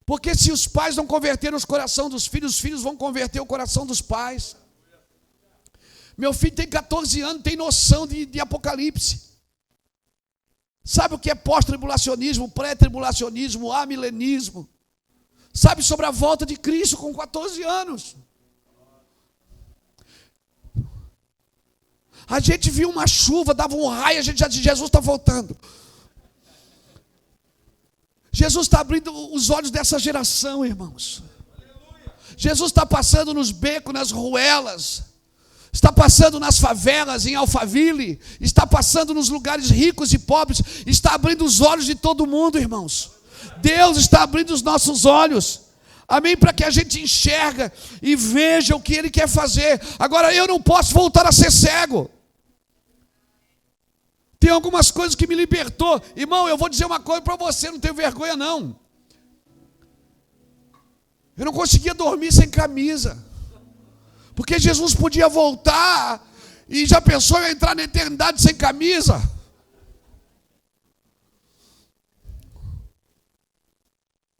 Porque se os pais não converteram o coração dos filhos, os filhos vão converter o coração dos pais. Meu filho tem 14 anos, tem noção de Apocalipse. Sabe o que é pós-tribulacionismo, pré-tribulacionismo, amilenismo? Sabe sobre a volta de Cristo com 14 anos. A gente viu uma chuva, dava um raio, a gente já dizia, Jesus está voltando. Jesus está abrindo os olhos dessa geração, irmãos. Jesus está passando nos becos, nas ruelas. Está passando nas favelas, em Alphaville. Está passando nos lugares ricos e pobres. Está abrindo os olhos de todo mundo, irmãos. Deus está abrindo os nossos olhos. Amém? Para que a gente enxerga e veja o que Ele quer fazer. Agora, eu não posso voltar a ser cego. Tem algumas coisas que me libertou. Irmão, eu vou dizer uma coisa para você, não tenho vergonha não. Eu não conseguia dormir sem camisa. Porque Jesus podia voltar e já pensou em entrar na eternidade sem camisa?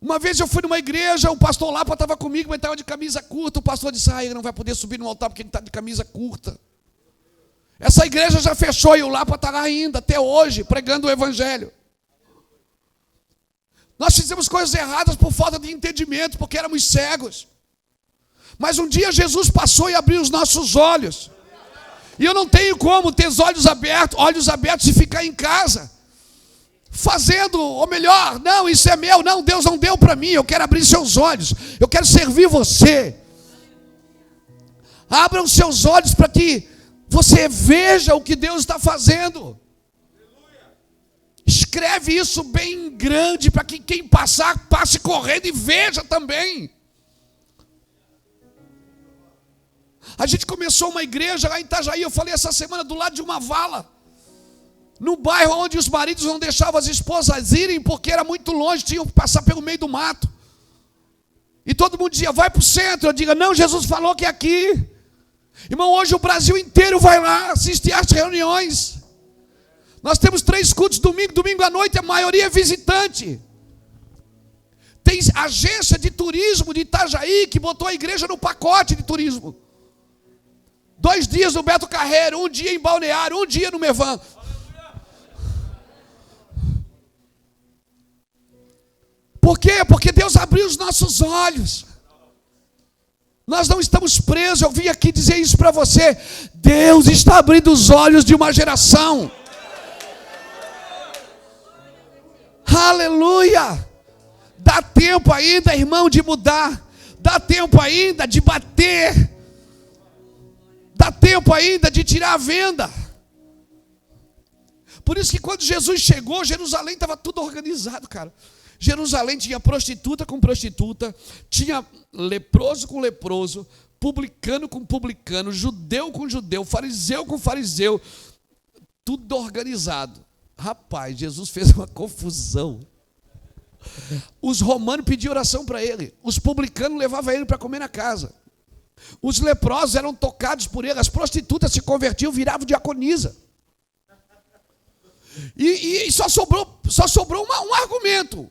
Uma vez eu fui numa igreja, o pastor Lapa estava comigo, mas estava de camisa curta. O pastor disse, ele não vai poder subir no altar porque ele está de camisa curta. Essa igreja já fechou e o Lapa está lá ainda, até hoje, pregando o evangelho. Nós fizemos coisas erradas por falta de entendimento, porque éramos cegos. Mas um dia Jesus passou e abriu os nossos olhos. E eu não tenho como ter os olhos abertos e ficar em casa. Fazendo, ou melhor, não, isso é meu, não, Deus não deu para mim, eu quero abrir seus olhos, eu quero servir você. Abra os seus olhos para que você veja o que Deus está fazendo. Escreve isso bem grande, para que quem passar, passe correndo e veja também. A gente começou uma igreja lá em Itajaí, eu falei essa semana, do lado de uma vala. No bairro onde os maridos não deixavam as esposas irem, porque era muito longe, tinham que passar pelo meio do mato. E todo mundo dizia, vai para o centro. Eu digo, não, Jesus falou que é aqui. Irmão, hoje o Brasil inteiro vai lá assistir às reuniões. Nós temos 3 cultos domingo à noite, a maioria é visitante. Tem agência de turismo de Itajaí que botou a igreja no pacote de turismo. 2 dias no Beto Carreiro, 1 dia em Balneário, 1 dia no Mevan. Por quê? Porque Deus abriu os nossos olhos. Nós não estamos presos. Eu vim aqui dizer isso para você. Deus está abrindo os olhos de uma geração. Aleluia! Dá tempo ainda, irmão, de mudar. Dá tempo ainda de bater. Dá tempo ainda de tirar a venda. Por isso que quando Jesus chegou, Jerusalém estava tudo organizado, cara. Jerusalém tinha prostituta com prostituta, tinha leproso com leproso, publicano com publicano, judeu com judeu, fariseu com fariseu, tudo organizado. Rapaz, Jesus fez uma confusão. Os romanos pediam oração para ele, os publicanos levavam ele para comer na casa, os leprosos eram tocados por ele, as prostitutas se convertiam, viravam diaconisa. E só sobrou um argumento.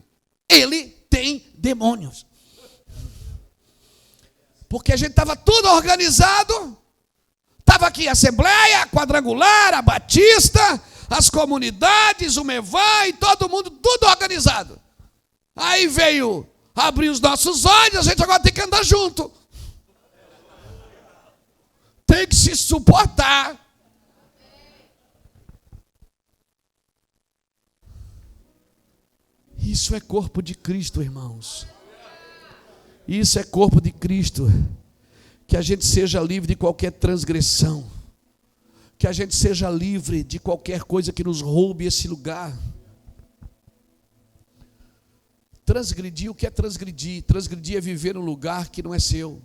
Ele tem demônios. Porque a gente estava tudo organizado. Estava aqui a Assembleia, a Quadrangular, a Batista, as comunidades, o Mevan e todo mundo, tudo organizado. Aí veio abrir os nossos olhos, a gente agora tem que andar junto. Tem que se suportar. Isso é corpo de Cristo, irmãos. Isso é corpo de Cristo. Que a gente seja livre de qualquer transgressão. Que a gente seja livre de qualquer coisa que nos roube esse lugar. Transgredir, o que é transgredir? Transgredir é viver num lugar que não é seu.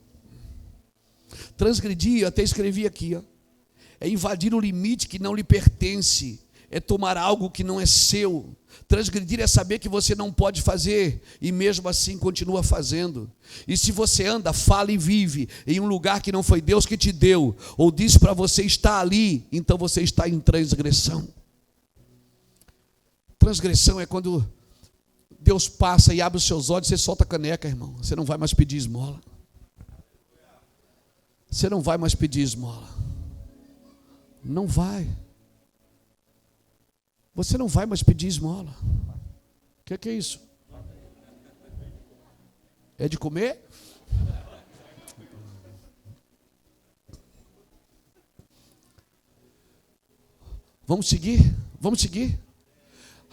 Transgredir, eu até escrevi aqui, é invadir um limite que não lhe pertence. É tomar algo que não é seu. Transgredir é saber que você não pode fazer e mesmo assim continua fazendo. E se você anda, fala e vive em um lugar que não foi Deus que te deu, ou disse para você estar ali, então você está em transgressão. Transgressão é quando Deus passa e abre os seus olhos, você solta a caneca, irmão. Você não vai mais pedir esmola. Você não vai mais pedir esmola. Não vai. Você não vai mais pedir esmola. O que é isso? É de comer? Vamos seguir? Vamos seguir?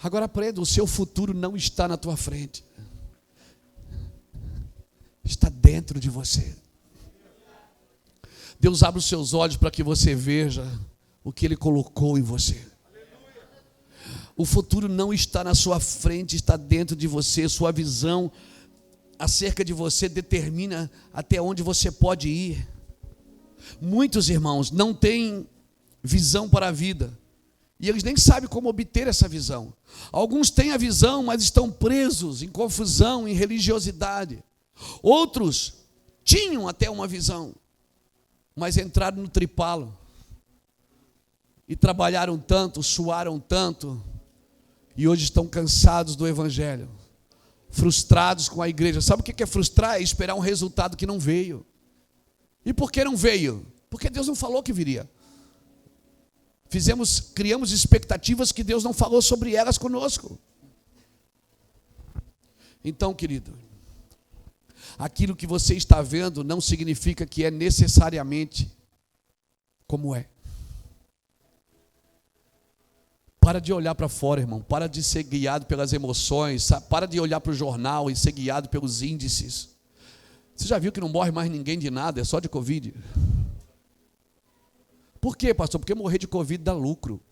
Agora aprenda, o seu futuro não está na tua frente. Está dentro de você. Deus abre os seus olhos para que você veja o que Ele colocou em você. O futuro não está na sua frente, está dentro de você. Sua visão acerca de você determina até onde você pode ir. Muitos irmãos não têm visão para a vida. E eles nem sabem como obter essa visão. Alguns têm a visão, mas estão presos em confusão, em religiosidade. Outros tinham até uma visão, mas entraram no tripalo. E trabalharam tanto, suaram tanto, e hoje estão cansados do evangelho. Frustrados com a igreja. Sabe o que é frustrar? É esperar um resultado que não veio. E por que não veio? Porque Deus não falou que viria. Criamos expectativas que Deus não falou sobre elas conosco. Então, querido, aquilo que você está vendo não significa que é necessariamente como é. Para de olhar para fora, irmão. Para de ser guiado pelas emoções. Para de olhar para o jornal e ser guiado pelos índices. Você já viu que não morre mais ninguém de nada, é só de Covid? Por quê, pastor? Porque morrer de Covid dá lucro.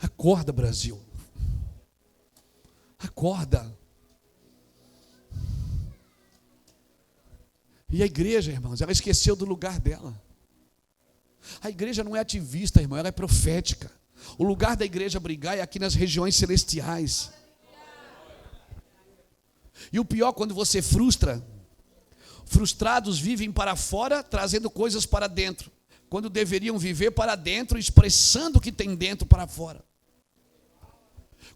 Acorda, Brasil. Acorda. E a igreja, irmãos, ela esqueceu do lugar dela. A igreja não é ativista, irmão, ela é profética. O lugar da igreja brigar é aqui nas regiões celestiais. E o pior, quando você frustra, frustrados vivem para fora, trazendo coisas para dentro, quando deveriam viver para dentro, expressando o que tem dentro para fora.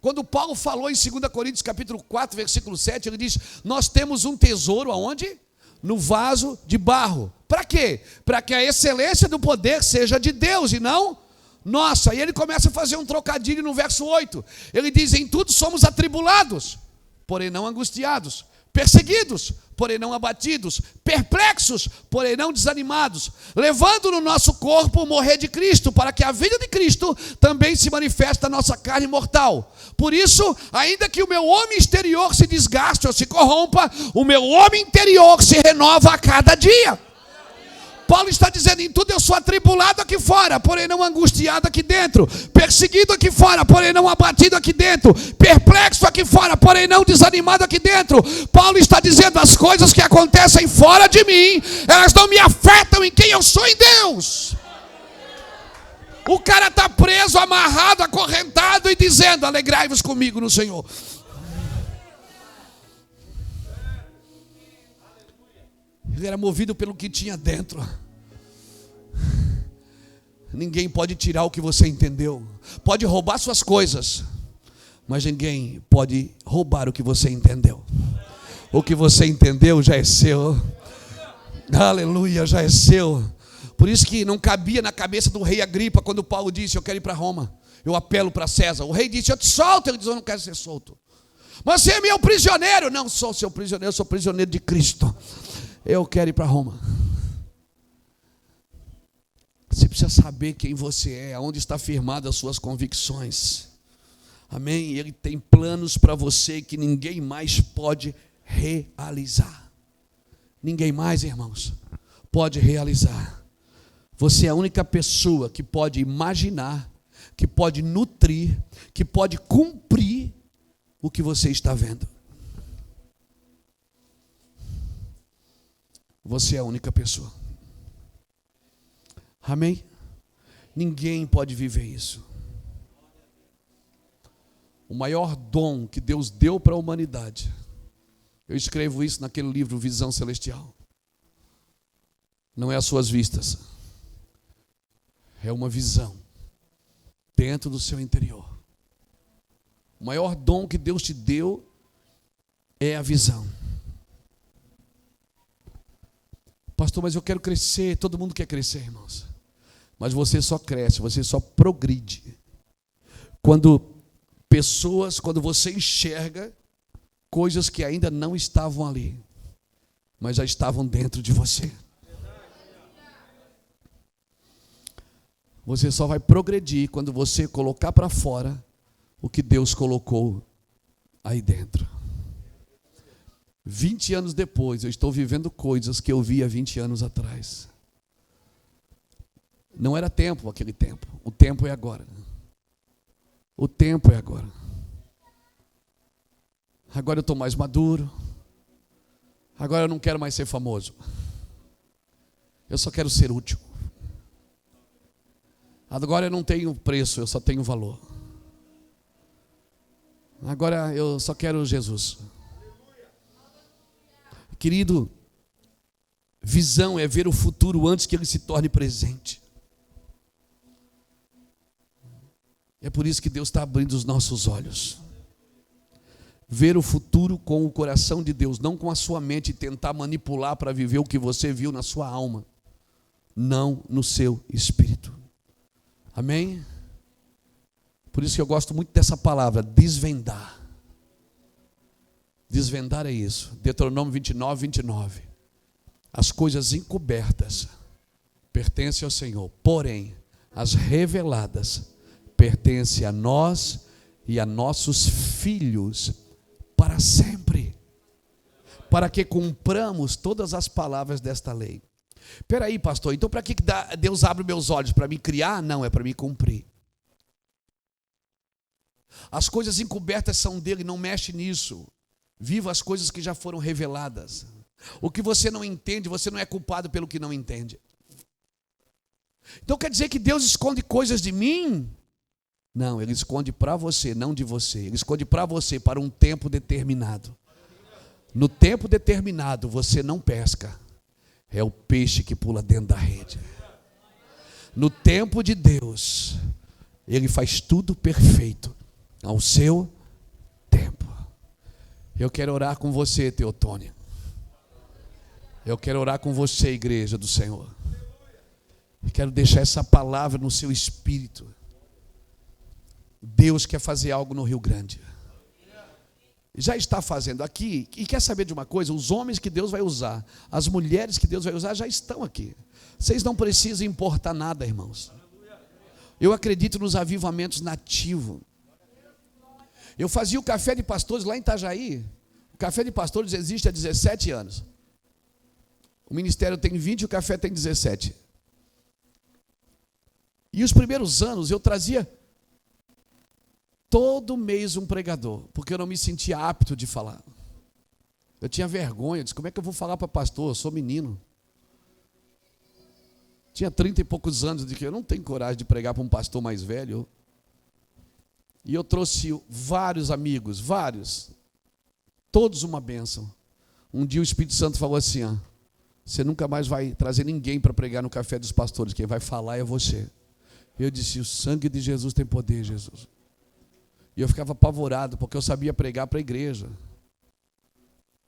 Quando Paulo falou em 2 Coríntios capítulo 4, versículo 7, ele diz: nós temos um tesouro aonde? No vaso de barro. Para quê? Para que a excelência do poder seja de Deus e não nossa. E ele começa a fazer um trocadilho no verso 8. Ele diz: em tudo somos atribulados, porém não angustiados, perseguidos, porém não abatidos, perplexos, porém não desanimados, levando no nosso corpo o morrer de Cristo, para que a vida de Cristo também se manifeste na nossa carne mortal. Por isso, ainda que o meu homem exterior se desgaste ou se corrompa, o meu homem interior se renova a cada dia. Paulo está dizendo: em tudo eu sou atribulado aqui fora, porém não angustiado aqui dentro, perseguido aqui fora, porém não abatido aqui dentro, perplexo aqui fora, porém não desanimado aqui dentro. Paulo está dizendo: as coisas que acontecem fora de mim, elas não me afetam em quem eu sou em Deus. O cara está preso, amarrado, acorrentado e dizendo: alegrai-vos comigo no Senhor. Ele era movido pelo que tinha dentro. Ninguém pode tirar o que você entendeu. Pode roubar suas coisas, mas ninguém pode roubar o que você entendeu. O que você entendeu já é seu. Aleluia, já é seu. Por isso que não cabia na cabeça do rei Agripa quando Paulo disse: eu quero ir para Roma, eu apelo para César. O rei disse: eu te solto. Ele disse: eu não quero ser solto. Mas você é meu prisioneiro. Não sou seu prisioneiro, eu sou prisioneiro de Cristo. Eu quero ir para Roma. Você precisa saber quem você é, aonde está firmada as suas convicções. Amém? Ele tem planos para você que ninguém mais pode realizar. Ninguém mais, irmãos, pode realizar. Você é a única pessoa que pode imaginar, que pode nutrir, que pode cumprir o que você está vendo. Você é a única pessoa. Amém? Ninguém pode viver isso. O maior dom que Deus deu para a humanidade, eu escrevo isso naquele livro Visão Celestial, não é as suas vistas, é uma visão dentro do seu interior. O maior dom que Deus te deu é a visão. Pastor, mas eu quero crescer. Todo mundo quer crescer, irmãos. Mas você só cresce, você só progride quando você enxerga coisas que ainda não estavam ali, mas já estavam dentro de você. Você só vai progredir quando você colocar para fora o que Deus colocou aí dentro. 20 anos depois, eu estou vivendo coisas que eu via 20 anos atrás. Não era tempo aquele tempo. O tempo é agora. O tempo é agora. Agora eu estou mais maduro. Agora eu não quero mais ser famoso. Eu só quero ser útil. Agora eu não tenho preço, eu só tenho valor. Agora eu só quero Jesus. Querido, visão é ver o futuro antes que ele se torne presente. É por isso que Deus está abrindo os nossos olhos. Ver o futuro com o coração de Deus, não com a sua mente, e tentar manipular para viver o que você viu na sua alma, não no seu espírito. Amém? Por isso que eu gosto muito dessa palavra, desvendar. Desvendar é isso. Deuteronômio 29, 29. As coisas encobertas pertencem ao Senhor, porém, as reveladas pertencem a nós e a nossos filhos para sempre, para que cumpramos todas as palavras desta lei. Espera aí, pastor, então para que Deus abre meus olhos? Para me criar? Não, é para me cumprir. As coisas encobertas são dele, não mexe nisso. Viva as coisas que já foram reveladas. O que você não entende, você não é culpado pelo que não entende. Então quer dizer que Deus esconde coisas de mim? Não, Ele esconde para você, não de você. Ele esconde para você, para um tempo determinado. No tempo determinado, você não pesca. É o peixe que pula dentro da rede. No tempo de Deus, Ele faz tudo perfeito, ao seu tempo. Eu quero orar com você, Teotônia. Eu quero orar com você, igreja do Senhor. Eu quero deixar essa palavra no seu espírito. Deus quer fazer algo no Rio Grande. Já está fazendo aqui. E quer saber de uma coisa? Os homens que Deus vai usar, as mulheres que Deus vai usar já estão aqui. Vocês não precisam importar nada, irmãos. Eu acredito nos avivamentos nativos. Eu fazia o café de pastores lá em Itajaí. O café de pastores existe há 17 anos. O ministério tem 20 e o café tem 17. E os primeiros anos eu trazia todo mês um pregador, porque eu não me sentia apto de falar. Eu tinha vergonha, disse, como é que eu vou falar para pastor? Eu sou menino. Tinha 30 e poucos anos, de que eu não tenho coragem de pregar para um pastor mais velho. E eu trouxe vários amigos, vários, todos uma bênção. Um dia o Espírito Santo falou assim, ó, você nunca mais vai trazer ninguém para pregar no café dos pastores, quem vai falar é você. Eu disse, o sangue de Jesus tem poder, Jesus. E eu ficava apavorado, porque eu sabia pregar para a igreja.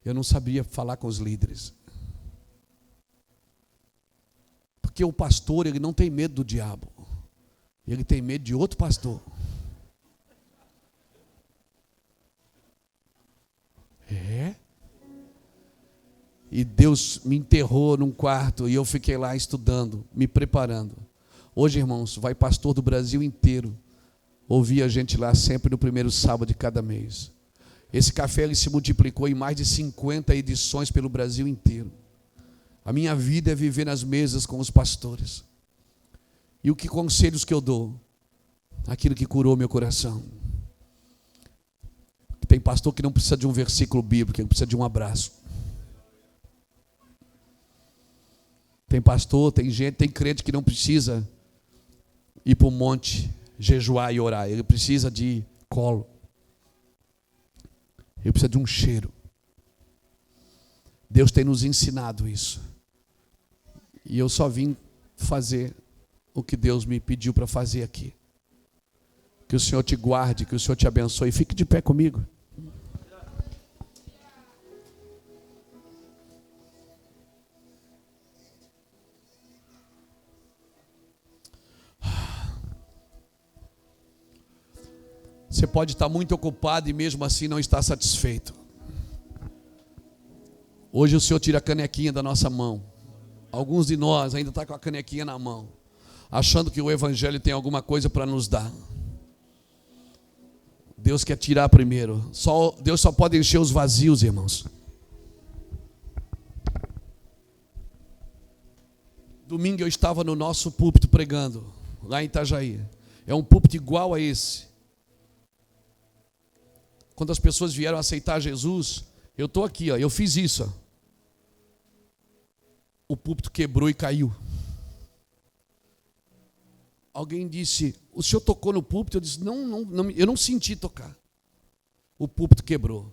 Eu não sabia falar com os líderes. Porque o pastor, ele não tem medo do diabo. Ele tem medo de outro pastor. É? E Deus me enterrou num quarto e eu fiquei lá estudando, me preparando. Hoje, irmãos, vai pastor do Brasil inteiro ouvir a gente lá sempre no primeiro sábado de cada mês. Esse café ele se multiplicou em mais de 50 edições pelo Brasil inteiro. A minha vida é viver nas mesas com os pastores. E o que conselhos que eu dou? Aquilo que curou meu coração. Tem pastor que não precisa de um versículo bíblico, ele precisa de um abraço. Tem pastor, tem gente, tem crente que não precisa ir para o monte, jejuar e orar. Ele precisa de colo. Ele precisa de um cheiro. Deus tem nos ensinado isso. E eu só vim fazer o que Deus me pediu para fazer aqui. Que o Senhor te guarde, que o Senhor te abençoe. Fique de pé comigo. Você pode estar muito ocupado e mesmo assim não estar satisfeito. Hoje o Senhor tira a canequinha da nossa mão. Alguns de nós ainda estão com a canequinha na mão, achando que o Evangelho tem alguma coisa para nos dar. Deus quer tirar primeiro. Deus só pode encher os vazios, irmãos. Domingo eu estava no nosso púlpito pregando, lá em Itajaí. É um púlpito igual a esse. Quando as pessoas vieram aceitar Jesus, eu estou aqui, ó, eu fiz isso. Ó. O púlpito quebrou e caiu. Alguém disse, o senhor tocou no púlpito? Eu disse, não, eu não senti tocar. O púlpito quebrou.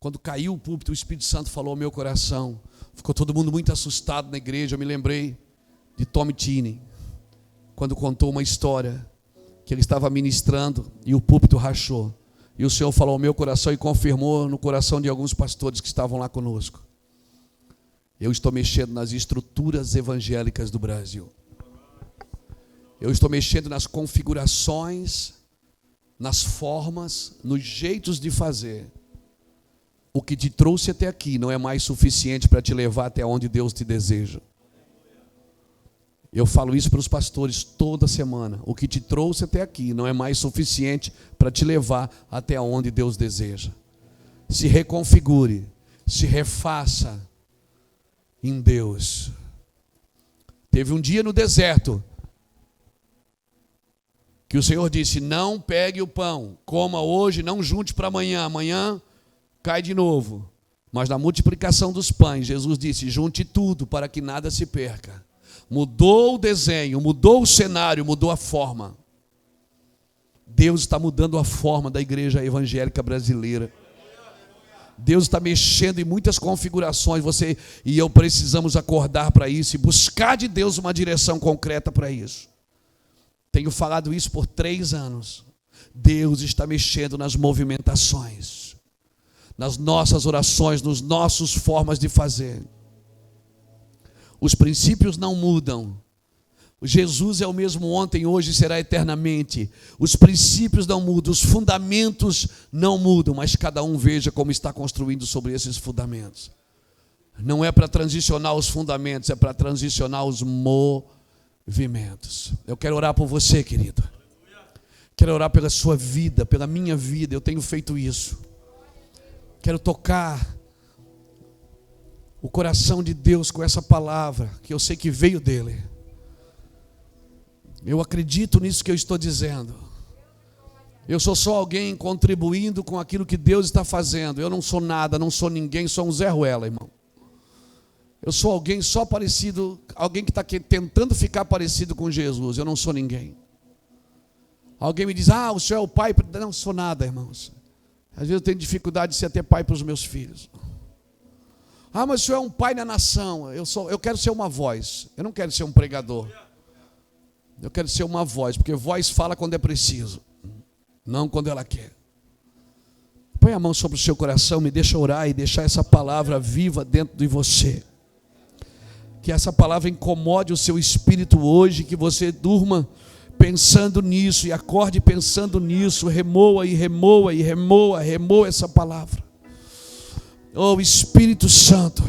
Quando caiu o púlpito, o Espírito Santo falou ao meu coração. Ficou todo mundo muito assustado na igreja. Eu me lembrei de Tommy Tine, quando contou uma história que ele estava ministrando e o púlpito rachou. E o Senhor falou ao meu coração e confirmou no coração de alguns pastores que estavam lá conosco. Eu estou mexendo nas estruturas evangélicas do Brasil. Eu estou mexendo nas configurações, nas formas, nos jeitos de fazer. O que te trouxe até aqui não é mais suficiente para te levar até onde Deus te deseja. Eu falo isso para os pastores toda semana. O que te trouxe até aqui não é mais suficiente para te levar até onde Deus deseja. Se reconfigure, se refaça em Deus. Teve um dia no deserto que o Senhor disse, não pegue o pão, coma hoje, não junte para amanhã, amanhã cai de novo. Mas na multiplicação dos pães, Jesus disse, junte tudo para que nada se perca. Mudou o desenho, mudou o cenário, mudou a forma. Deus está mudando a forma da igreja evangélica brasileira. Deus está mexendo em muitas configurações. Você e eu precisamos acordar para isso e buscar de Deus uma direção concreta para isso. Tenho falado isso por 3 anos. Deus está mexendo nas movimentações, nas nossas orações, nas nossas formas de fazer. Os princípios não mudam. Jesus é o mesmo ontem, hoje e será eternamente. Os princípios não mudam, os fundamentos não mudam, mas cada um veja como está construindo sobre esses fundamentos. Não é para transicionar os fundamentos, é para transicionar os movimentos. Eu quero orar por você, querido. Quero orar pela sua vida, pela minha vida. Eu tenho feito isso. Quero tocar o coração de Deus com essa palavra, que eu sei que veio dele. Eu acredito nisso que eu estou dizendo. Eu sou só alguém contribuindo com aquilo que Deus está fazendo. Eu não sou nada, não sou ninguém, sou um Zé Ruela, irmão. Eu sou alguém só parecido, alguém que está tentando ficar parecido com Jesus. Eu não sou ninguém. Alguém me diz, o senhor é o pai. Não sou nada, irmãos. Às vezes eu tenho dificuldade de ser até pai para os meus filhos. Mas o senhor é um pai na nação. Eu quero ser uma voz. Eu não quero ser um pregador. Eu quero ser uma voz, porque voz fala quando é preciso, não quando ela quer. Põe a mão sobre o seu coração, me deixa orar e deixar essa palavra viva dentro de você. Que essa palavra incomode o seu espírito hoje, que você durma pensando nisso e acorde pensando nisso, remoa e remoa e remoa essa palavra. Oh Espírito Santo,